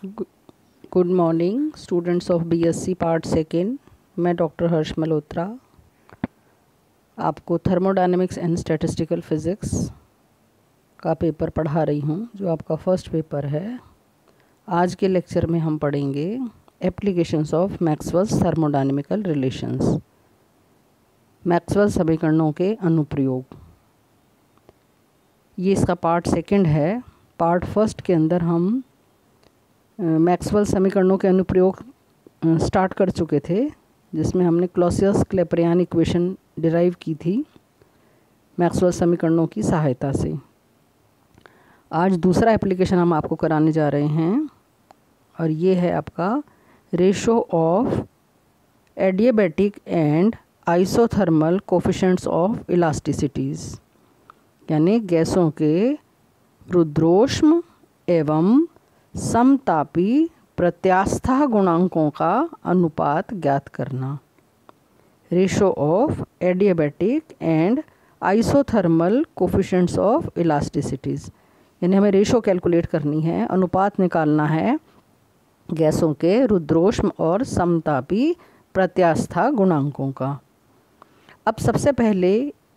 Good morning students of BSc part second. मैं doctor हर्ष मल्होत्रा आपको thermodynamics and statistical physics का paper पढ़ा रही हूँ, जो आपका फर्स्ट पेपर है। आज के लेक्चर में हम पढ़ेंगे applications of Maxwell's thermodynamical relations, Maxwell समीकरणों के अनुप्रयोग। ये इसका पार्ट सेकेंड है। पार्ट फर्स्ट के अंदर हम मैक्सवेल समीकरणों के अनुप्रयोग स्टार्ट कर चुके थे, जिसमें हमने क्लॉसियस-क्लैपेरियन इक्वेशन डिराइव की थी मैक्सवेल समीकरणों की सहायता से। आज दूसरा एप्लीकेशन हम आपको कराने जा रहे हैं, और ये है आपका ratio of adiabatic and isothermal coefficients of elasticities, यानी गैसों के रुद्रोष्म एवं समतापी प्रत्यास्था गुणांकों का अनुपात ज्ञात करना। Ratio of adiabatic and isothermal coefficients of elasticities, यानी हमें रेशो कैलकुलेट करनी है, अनुपात निकालना है गैसों के रुद्रोष्म और समतापी प्रत्यास्था गुणांकों का। अब सबसे पहले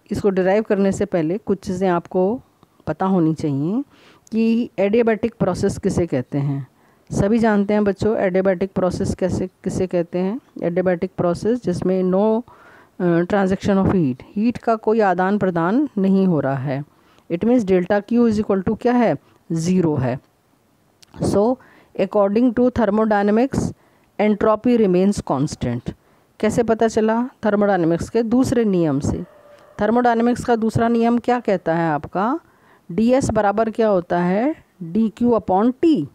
इसको डिराइव करने से पहले कुछ चीज़ें आपको पता होनी चाहिए कि एडियाबैटिक प्रोसेस किसे कहते हैं। सभी जानते हैं बच्चों, एडियाबैटिक प्रोसेस किसे कहते हैं। एडियाबैटिक प्रोसेस जिसमें नो ट्रांजैक्शन ऑफ हीट का कोई आदान प्रदान नहीं हो रहा है। It means delta Q is equal to क्या है, ज़ीरो है। So according to thermodynamics entropy remains constant. कैसे पता चला? थर्मोडायनेमिक्स के दूसरे नियम से। थर्मोडायनेमिक्स का दूसरा नियम क्या कहता है आपका? ds बराबर क्या होता है, dq अपॉन टी।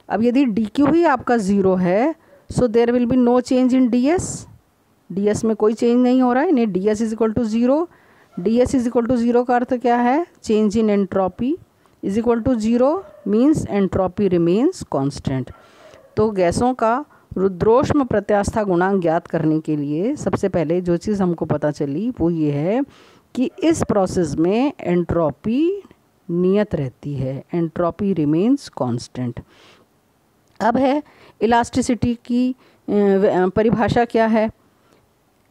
अब यदि dq ही आपका ज़ीरो है, so there will be no change in ds में कोई चेंज नहीं हो रहा है, यानी ds is equal to zero. ds is equal to zero का अर्थ क्या है? Change in entropy is equal to zero means entropy remains constant. तो गैसों का रुद्रोष्म प्रत्यास्था गुणांक ज्ञात करने के लिए सबसे पहले जो चीज़ हमको पता चली वो ये है कि इस प्रोसेस में एंट्रोपी नियत रहती है, एंट्रोपी रिमेन्स कांस्टेंट। अब है इलास्टिसिटी की परिभाषा क्या है।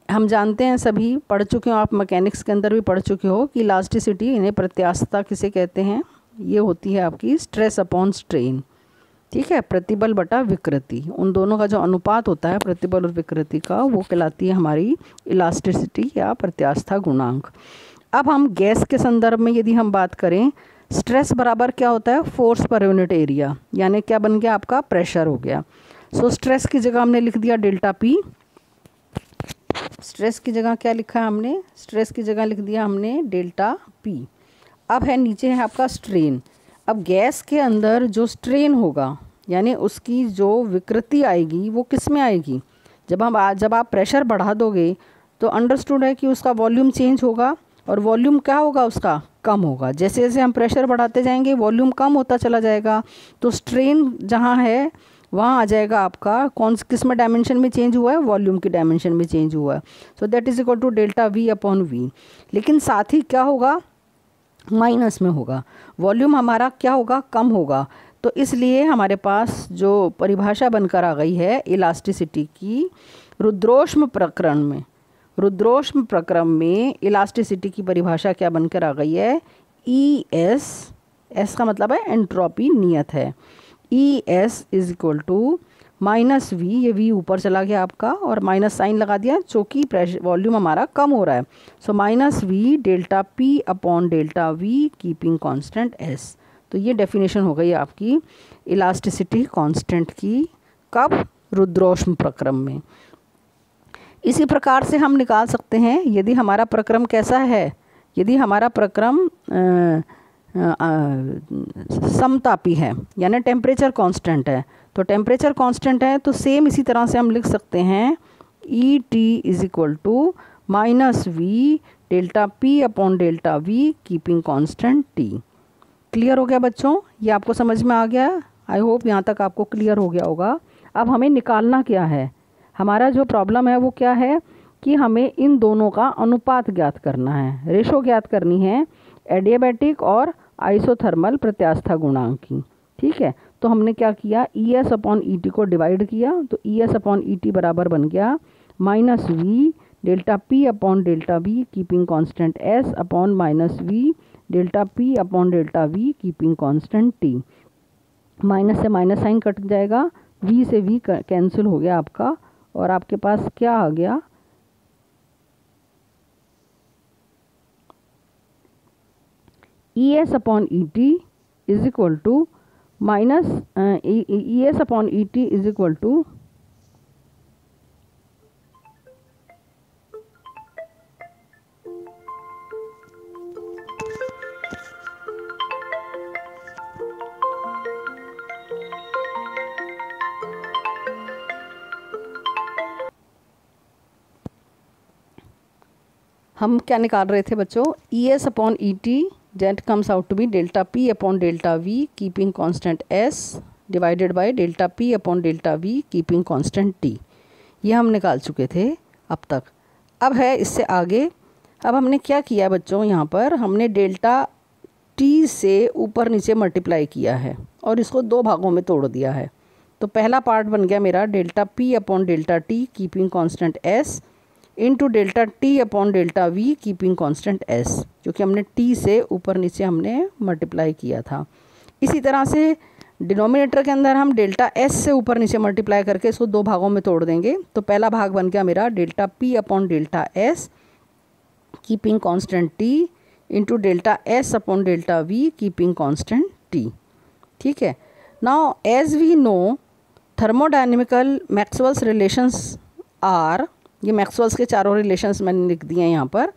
हम जानते हैं, सभी पढ़ चुके हो, आप मैकेनिक्स के अंदर भी पढ़ चुके हो कि इलास्टिसिटी, इन्हें प्रत्यास्थता किसे कहते हैं। ये होती है आपकी स्ट्रेस अपॉन स्ट्रेन, ठीक है, प्रतिबल बटा विकृति। उन दोनों का जो अनुपात होता है प्रतिबल और विकृति का, वो कहलाती है हमारी इलास्टिसिटी या प्रत्यास्था गुणांक। अब हम गैस के संदर्भ में यदि हम बात करें, स्ट्रेस बराबर क्या होता है, फोर्स पर यूनिट एरिया, यानी क्या बन गया आपका, प्रेशर हो गया। सो स्ट्रेस की जगह हमने लिख दिया डेल्टा पी। स्ट्रेस की जगह क्या लिखा है हमने? स्ट्रेस की जगह लिख दिया हमने डेल्टा पी। अब है नीचे है आपका स्ट्रेन। अब गैस के अंदर जो स्ट्रेन होगा, यानी उसकी जो विकृति आएगी, वो किस में आएगी? जब आप प्रेशर बढ़ा दोगे तो अंडरस्टूड है कि उसका वॉल्यूम चेंज होगा, और वॉल्यूम क्या होगा उसका, कम होगा। जैसे जैसे हम प्रेशर बढ़ाते जाएंगे वॉल्यूम कम होता चला जाएगा, तो स्ट्रेन जहाँ है वहाँ आ जाएगा आपका किस में डायमेंशन में चेंज हुआ है, वॉल्यूम की डायमेंशन में चेंज हुआ है। So that is equal to delta V upon V. लेकिन साथ ही क्या होगा, माइनस में होगा, वॉल्यूम हमारा क्या होगा, कम होगा। तो इसलिए हमारे पास जो परिभाषा बनकर आ गई है इलास्टिसिटी की, रुद्रोष्म प्रक्रम में इलास्टिसिटी की परिभाषा क्या बनकर आ गई है, ई एस का मतलब है एंट्रोपी नियत है। E S is equal to minus V, ये वी ऊपर चला गया आपका और माइनस साइन लगा दिया क्योंकि प्रेशर वॉल्यूम हमारा कम हो रहा है। So minus V delta P upon delta V keeping constant S. तो ये डेफिनेशन हो गई आपकी इलास्टिसिटी कांस्टेंट की। कब? रुद्रोष्म प्रक्रम में। इसी प्रकार से हम निकाल सकते हैं यदि हमारा प्रक्रम कैसा है, यदि हमारा प्रक्रम समतापी है, यानी टेम्परेचर कांस्टेंट है। तो टेम्परेचर कांस्टेंट है तो सेम इसी तरह से हम लिख सकते हैं E T is equal to minus V delta P upon delta V keeping constant T. Clear हो गया बच्चों? ये आपको समझ में आ गया? आई होप यहाँ तक आपको क्लियर हो गया होगा। अब हमें निकालना क्या है, हमारा जो प्रॉब्लम है वो क्या है कि हमें इन दोनों का अनुपात ज्ञात करना है, रेशो ज्ञात करनी है एडियाबैटिक और आइसोथर्मल प्रत्यास्था गुणांक की। ठीक है, तो हमने क्या किया, E S upon E T को डिवाइड किया, तो E S upon E T बराबर बन गया minus V delta P upon delta V keeping constant S upon minus V delta P upon delta V keeping constant T. Minus से minus sign cut जाएगा, V से V cancel हो गया आपका, और आपके पास क्या आ गया, E S upon E T is equal to minus E S upon E T is equal to हम क्या निकाल रहे थे बच्चों, E S upon E T that comes out to be delta P upon delta V keeping constant S divided by delta P upon delta V keeping constant T. ये हम निकाल चुके थे अब तक। अब है इससे आगे, अब हमने क्या किया बच्चों, यहाँ पर हमने डेल्टा टी से ऊपर नीचे मल्टीप्लाई किया है और इसको दो भागों में तोड़ दिया है। तो पहला पार्ट बन गया मेरा delta P upon delta T keeping constant S into delta T upon delta V keeping constant S, क्योंकि हमने टी से ऊपर नीचे हमने मल्टीप्लाई किया था। इसी तरह से डिनोमिनेटर के अंदर हम डेल्टा एस से ऊपर नीचे मल्टीप्लाई करके इसको दो भागों में तोड़ देंगे। तो पहला भाग बन गया मेरा delta P upon delta S keeping constant T into delta S upon delta V keeping constant T. ठीक है, now as we know thermodynamical Maxwell's relations are, ये मैक्सवेल्स के चारों रिलेशंस मैंने लिख दिए हैं यहाँ पर,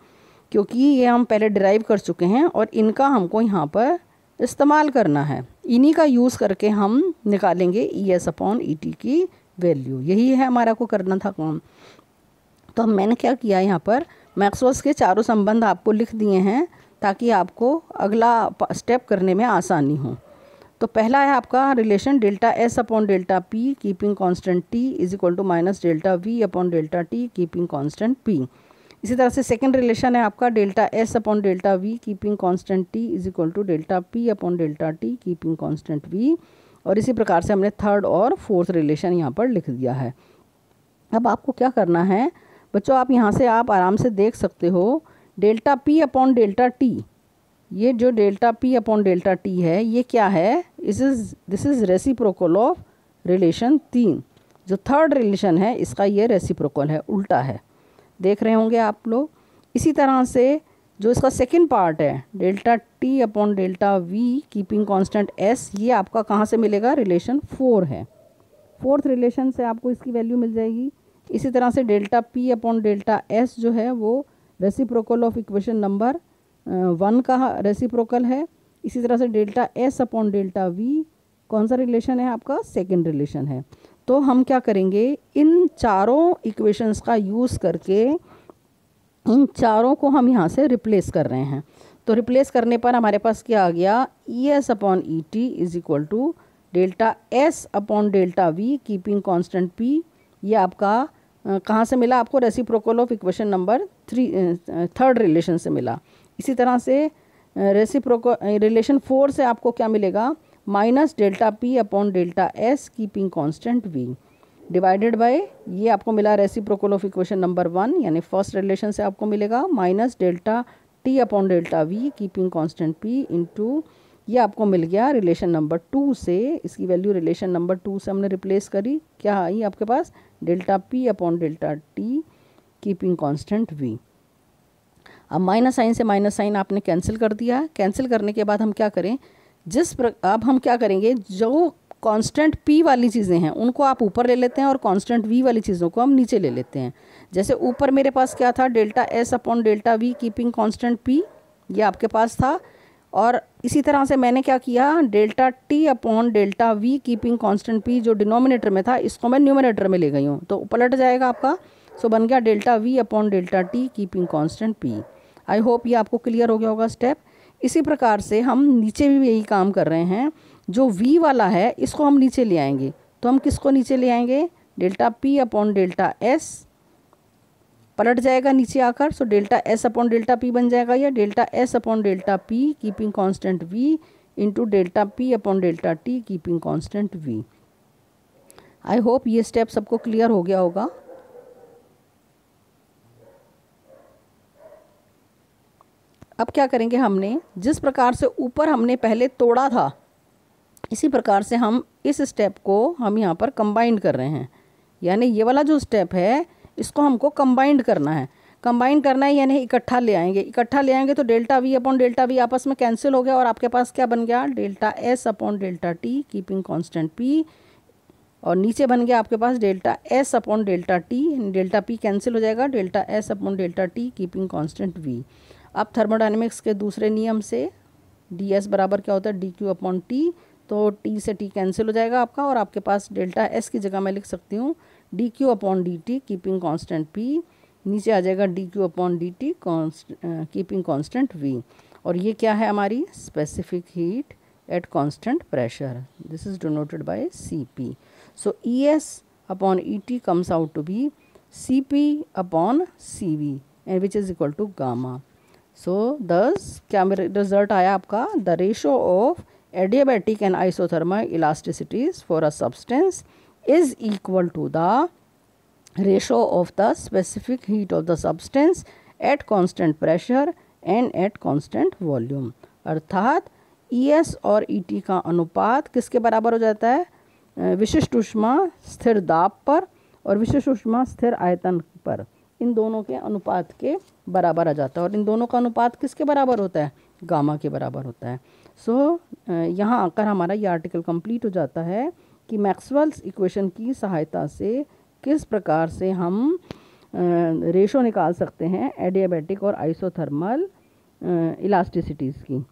क्योंकि ये हम पहले डिराइव कर चुके हैं और इनका हमको यहाँ पर इस्तेमाल करना है। इन्हीं का यूज़ करके हम निकालेंगे ई एस अपॉन ई टी की वैल्यू। यही है हमारा को करना था काम। तो मैंने क्या किया, यहाँ पर मैक्सवेल्स के चारों संबंध आपको लिख दिए हैं ताकि आपको अगला स्टेप करने में आसानी हो। तो पहला है आपका relation delta S upon delta P keeping constant T is equal to minus delta V upon delta T keeping constant P. इसी तरह से सेकंड रिलेशन है आपका delta S upon delta V keeping constant T is equal to delta P upon delta T keeping constant V. और इसी प्रकार से हमने थर्ड और फोर्थ रिलेशन यहाँ पर लिख दिया है। अब आपको क्या करना है बच्चों, आप यहाँ से आप आराम से देख सकते हो delta P upon delta T, ये जो delta P upon delta T है ये क्या है, this is reciprocal of relation 3। जो थर्ड रिलेशन है इसका ये रेसिप्रोकल है, उल्टा है, देख रहे होंगे आप लोग। इसी तरह से जो इसका सेकंड पार्ट है delta T upon delta V keeping constant S, ये आपका कहाँ से मिलेगा, रिलेशन 4 है। फोर्थ रिलेशन से आपको इसकी वैल्यू मिल जाएगी। इसी तरह से delta P upon delta S जो है वो रेसिप्रोकल ऑफ इक्वेशन नंबर 1 का रेसिप्रोकल है। इसी तरह से delta S upon delta we कौन सा रिलेशन है आपका, सेकंड रिलेशन है। तो हम क्या करेंगे, इन चारों इक्वेशंस का यूज़ करके इन चारों को हम यहाँ से रिप्लेस कर रहे हैं। तो रिप्लेस करने पर हमारे पास क्या आ गया, E S upon E T is equal to delta S upon delta V keeping constant P. ये आपका कहाँ से मिला आपको, reciprocal of equation number 3 third relation से मिला। इसी तरह से रेसिप्रोकल रिलेशन 4 से आपको क्या मिलेगा, minus delta P upon delta S keeping constant V divided by, ये आपको मिला रेसिप्रोकल ऑफ इक्वेशन नंबर 1 यानी फर्स्ट रिलेशन से आपको मिलेगा minus delta T upon delta V keeping constant P into, ये आपको मिल गया रिलेशन नंबर 2 से, इसकी वैल्यू रिलेशन नंबर 2 से हमने रिप्लेस करी, क्या आई आपके पास, delta P upon delta T keeping constant V. अब माइनस साइन से माइनस साइन आपने कैंसिल कर दिया। कैंसिल करने के बाद हम क्या करें, अब हम क्या करेंगे, जो कांस्टेंट p वाली चीज़ें हैं उनको आप ऊपर ले लेते हैं और कांस्टेंट v वाली चीज़ों को हम नीचे ले लेते हैं। जैसे ऊपर मेरे पास क्या था, delta s upon delta v keeping constant p, ये आपके पास था। और इसी तरह से मैंने क्या किया, delta t upon delta v keeping constant p जो डिनोमिनेटर में था इसको मैं न्यूमिनेटर में ले गई हूँ, तो पलट जाएगा आपका। सो बन गया delta v upon delta t keeping constant p। आई होप ये आपको क्लियर हो गया होगा स्टेप। इसी प्रकार से हम नीचे भी यही काम कर रहे हैं, जो v वाला है इसको हम नीचे ले आएंगे। तो हम किसको नीचे ले आएंगे, delta p upon delta s पलट जाएगा नीचे आकर। So delta s upon delta p बन जाएगा, या delta s upon delta p keeping constant v into delta P upon delta T keeping constant V. I hope ये स्टेप सबको clear हो गया होगा। अब क्या करेंगे, हमने जिस प्रकार से ऊपर हमने पहले तोड़ा था इसी प्रकार से हम इस स्टेप को हम यहाँ पर कंबाइंड कर रहे हैं। यानी ये वाला जो स्टेप है इसको हमको कंबाइंड करना है। कंबाइन करना है यानी इकट्ठा ले आएंगे। इकट्ठा ले आएंगे तो delta V upon delta we आपस में कैंसिल हो गया और आपके पास क्या बन गया, delta S upon delta T keeping constant P, और नीचे बन गया आपके पास delta S upon delta T, delta P cancel हो जाएगा, delta S upon delta T keeping constant V. अब थर्मोडायनेमिक्स के दूसरे नियम से डी एस बराबर क्या होता है, डी क्यू अपॉन टी, तो टी से टी कैंसिल हो जाएगा आपका और आपके पास डेल्टा एस की जगह मैं लिख सकती हूँ D Q upon D T keeping constant P, नीचे आ जाएगा D Q upon D T keeping constant V. और ये क्या है हमारी specific heat at constant pressure, this is denoted by CP। So ES upon ET comes out to be CP upon CV and which is equal to gamma. So thus क्या result आया आपका, the ratio of adiabatic and isothermal elasticities for a substance is equal to the ratio of the specific heat of the substance at constant pressure and at constant volume। अर्थात ES और ET का अनुपात किसके बराबर हो जाता है, विशिष्ट ऊष्मा स्थिर दाब पर और विशिष्ट ऊष्मा स्थिर आयतन पर, इन दोनों के अनुपात के बराबर आ जाता है। और इन दोनों का अनुपात किसके बराबर होता है, गामा के बराबर होता है। सो यहाँ आकर हमारा ये आर्टिकल कंप्लीट हो जाता है कि मैक्सवेल्स इक्वेशन की सहायता से किस प्रकार से हम रेशो निकाल सकते हैं एडियाबैटिक और आइसोथर्मल इलास्टिसिटीज़ की।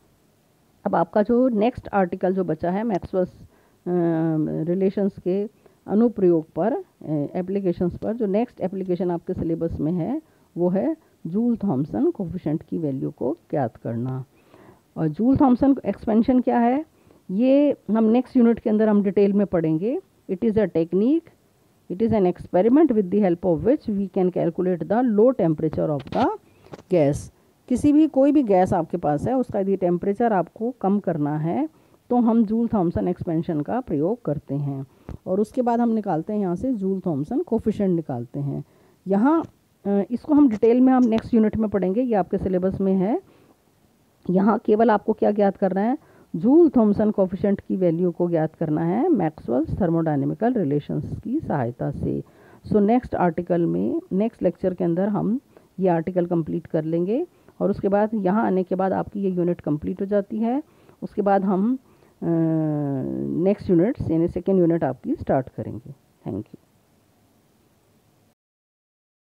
अब आपका जो नेक्स्ट आर्टिकल जो बचा है मैक्सवेल्स रिलेशंस के अनुप्रयोग पर, एप्लीकेशंस पर, जो नेक्स्ट एप्लीकेशन आपके सिलेबस में है वो है जूल थॉमसन कोफिशिएंट की वैल्यू को ज्ञात करना। और जूल थॉमसन एक्सपेंशन क्या है ये हम नेक्स्ट यूनिट के अंदर हम डिटेल में पढ़ेंगे। It is a technique, it is an experiment with the help of which we can calculate the low temperature of the gas. किसी भी कोई भी गैस आपके पास है उसका यदि टेम्परेचर आपको कम करना है तो हम जूल थॉमसन एक्सपेंशन का प्रयोग करते हैं और उसके बाद हम निकालते हैं यहाँ से जूल थॉमसन कोफिशिएंट निकालते हैं। यहाँ इसको हम डिटेल में हम नेक्स्ट यूनिट में पढ़ेंगे, ये आपके सिलेबस में है। यहाँ केवल आपको क्या ज्ञात करना है, जूल थॉमसन कोफिशिएंट की वैल्यू को ज्ञात करना है मैक्सवेल्स थर्मोडायनेमिकल रिलेशंस की सहायता से। सो नेक्स्ट आर्टिकल में, नेक्स्ट लेक्चर के अंदर हम ये आर्टिकल कंप्लीट कर लेंगे और उसके बाद यहाँ आने के बाद आपकी ये यूनिट कंप्लीट हो जाती है। उसके बाद हम नेक्स्ट यूनिट यानी सेकेंड यूनिट आपकी स्टार्ट करेंगे। Thank you.